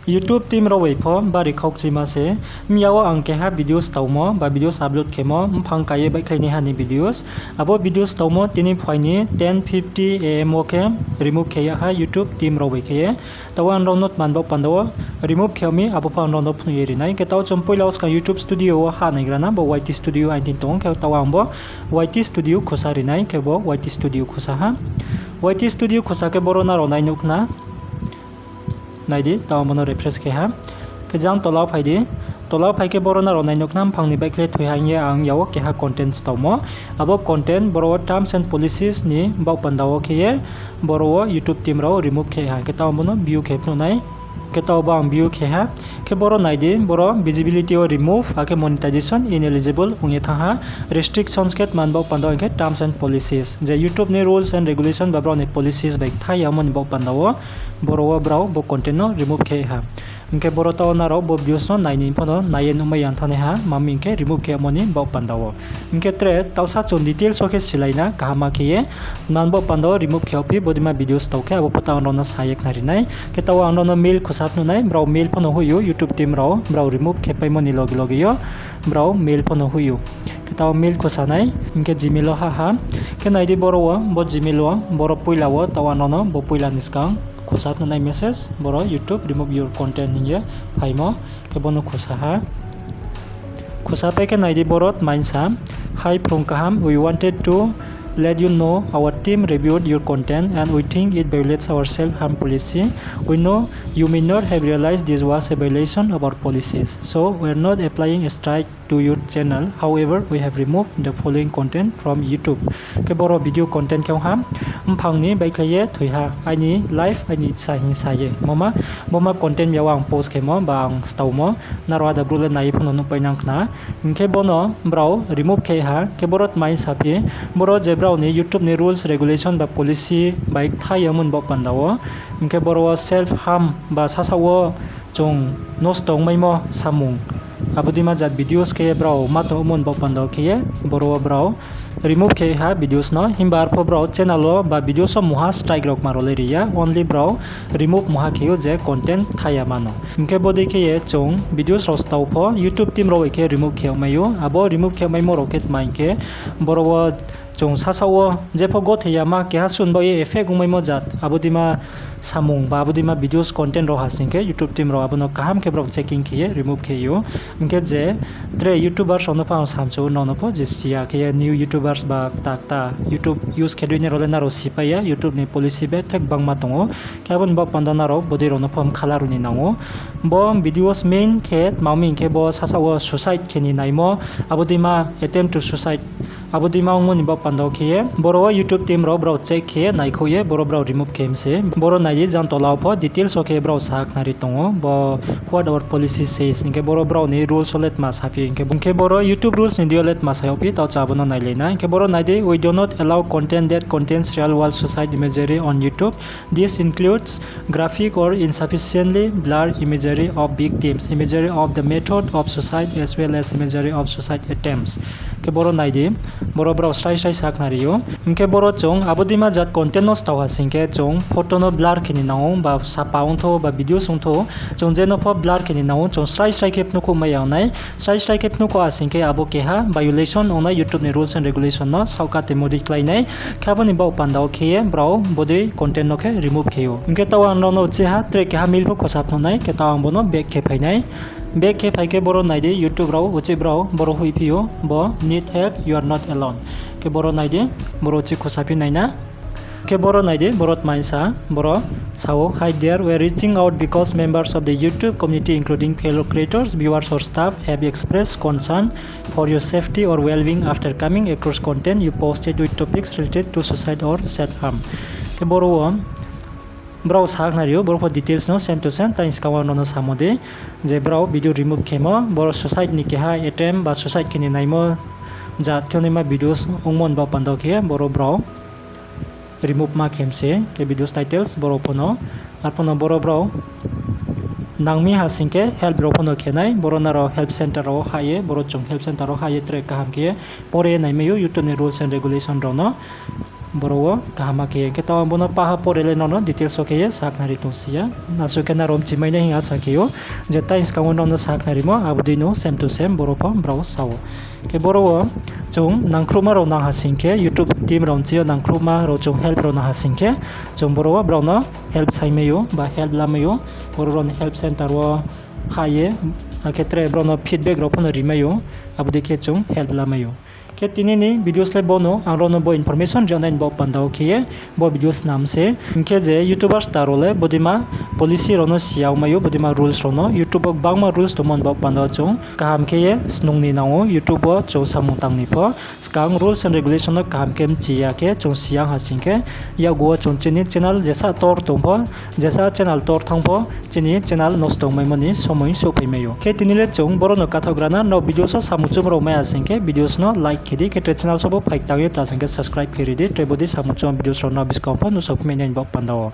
YouTube team rawai pho bari khok chima se miawa ang keha videos tawmo ba videos upload khemo mphang kaye bai khlaini hani videos abo videos tawmo tini phaini 10:50 am ke remove kheya ha YouTube team rawai khaye tawan rawnot manbo pandawo remove khemi abo phang rawnot phuni nai ke taw chompoila ka YouTube studio ha naigrana bo YT studio aintin tong ke tawang bo YT studio khosari nai ke bo YT studio khosa ha YT studio khosa ke borona ro nai nukna naidi taw mono refresh ke ha ke jang tola phaidi tola phaike borona ronai noknam phangni baikle thuihangye ang yawo ke ha contents tawmo abo content boro terms and policies ni bau pandawo ke boro YouTube team ro remove ke ha ke taw mono view ke pno nai ke taw bang view ke ha ke boro naidi boro visibility or remove ake monetization ineligible ungye tha restrictions ket manbau pandawo ke terms and policies je YouTube ni rules and regulation ba bro ni policies baik tha yamon bau pandawo boro brau bo content no remove ke ha inke boro taw na ro bo views no naini phono nayen umai yang thane ha mami inke remove ke moni bau pandawo inke tre tawsa chon details so ke silaina kahama ke nan bau pandawo remove ke opi bodima videos taw ke abo pata no na sayek nari nai ke taw ang no mail khosap no nai brau mail phono huyu YouTube team ro brau remove ke pai moni log log yo brau mail phono huyu ke taw mail khosanai inke gmail ha ke naidi boro bo gmail boro puilawo taw no bo puila niskang khosap no nai message boro YouTube remove your content hinge phaimo ke bono khosa ha khosa pe ke naidi borot mainsa hi from KAHAM we wanted to let you know our team reviewed your content and we think it violates our self-harm policy. We know you may not have realized this was a violation of our policies, so we are not applying a strike to your channel. However, we have removed the following content from YouTube. Ke boro video content kau ham mphangni baikhaye thuiha ani live ani sahi saye moma content yawang post kemo bang stawmo narwa da brule nai phono no painang khna ke bono brau remove ke ha ke borot mai sapi boro je brau ni YouTube ni rules regulation ba policy baik thayamun bo pandawo ke boro self harm ba sasawo chung nostong maimo samung abudima jat videos ke brau mato mon bo pandaw ke boro brau remove ke ha videos no himbar po brau channel ba videos moha strike rok marole ria only brau remove moha ke je content thaya mano ke bodi ke chung videos rostaw po YouTube team ro ke remove ke mayo abo remove ke mai mo rocket mai ke boro chung sasawo jepo gotheya ma ke hasun boy effect umai mo jat abudima samung ba abudima videos content ro hasing ke YouTube team ro abono KAHAM ke bro checking ke remove ke yo inke je tre YouTubers ono pa samcho no po je sia ke new YouTubers ba takta YouTube use ke dine role na ro sipaya YouTube ni policy be thek bangma tongo kabon ba pandana ro bodi ro no pom khalaru ni nango bo videos main ke mami ke bo sasawo suicide ke ni naimo abudima attempt to suicide abudima ngoni ba pandaw ke boro YouTube team ro bro check ke naikhoye boro bro remove ke mse boro nai jan tolaw pho details okay bro sak nari tongo bo what our policy says inke boro bro ni rules let mas happy inke boro YouTube rules ni diolet mas happy taw chabono nai lena inke boro nai de we do not allow content that contains real world suicide imagery on YouTube. This includes graphic or insufficiently blurred imagery of victims, imagery of the method of suicide as well as imagery of suicide attempts. Ke boro nai de boro bro strai sak nariyo inke boro chong abudima jat content no stawa singke chong photo no blur kini naung ba sapaung tho ba video sung tho chong jeno pho blur kini naung chong strai kep no ko mayang nai strai kep no ko asingke abo ke ha violation ona YouTube ni rules and regulation no sauka te modi klai nai khaboni ba pandaw ke bro body content no ke remove keyo inke tawa no che ha tre ke ha mil pho khosap no nai ke tawang bono back ke phai nai back ke phai ke boro nai de YouTube ro uchi bro boro hui pio bo need help you are not alone ke boro nai de boro chi khosapi nai na ke boro nai de borot mainsa boro sao hi there we are reaching out because members of the YouTube community including fellow creators viewers or staff have expressed concern for your safety or well-being after coming across content you posted with topics related to suicide or self-harm ke boro brau sak nario boro details no same to same tais kawan no samode je brau video remove kemo boro suicide ni ke ha attempt ba suicide kini naimo jat khone ma videos ongmon ba pandaw ke boro brau remove ma khemse ke videos titles boro pono arpono boro brau nangmi hasingke help ro pono khenai boro naro help center ro haye boro chung help center ro haye tre KAHAM ke pore naimeyo YouTube ni rules and regulation ro no boro kahama ke ke taw bono paha porele no details ke saknari tongsia nasukena rom chimaina hinga sakeo jeta iskang no saknari mo abdino same to same boro pom brau sawo ke boro chung nangkruma ro nang hasingke YouTube team ron chio nangkruma ro chung help ro na hasingke chung boro bro no help saimeyo ba help lamayo boro ron help center ro haye aketre bro no feedback ro pon rimayo abdike chung help lamayo ke tinini videos le bono angro bo information jonain bo pandao ke bo videos nam se ke je youtubers tarole bodima policy rono siaw mayo bodima rules rono youtube ok bangma rules to mon bo pandao chung kaham ke snungni nawo youtube cho samutang ni po skang rules and regulation ok kaham kem chia ke chung siang hasing ke ya go chung chini channel jesa tor tombo jesa channel tor thangbo chini channel nostong mai mani somoi so paimayo ke tinile chung borono kathograna no videos samuchum ro mai asing ke videos no like kedi ke channel sobo paik tawe ta sangke subscribe keri de trebodi samuchum videos ro no biskompa no sok menen bok pandao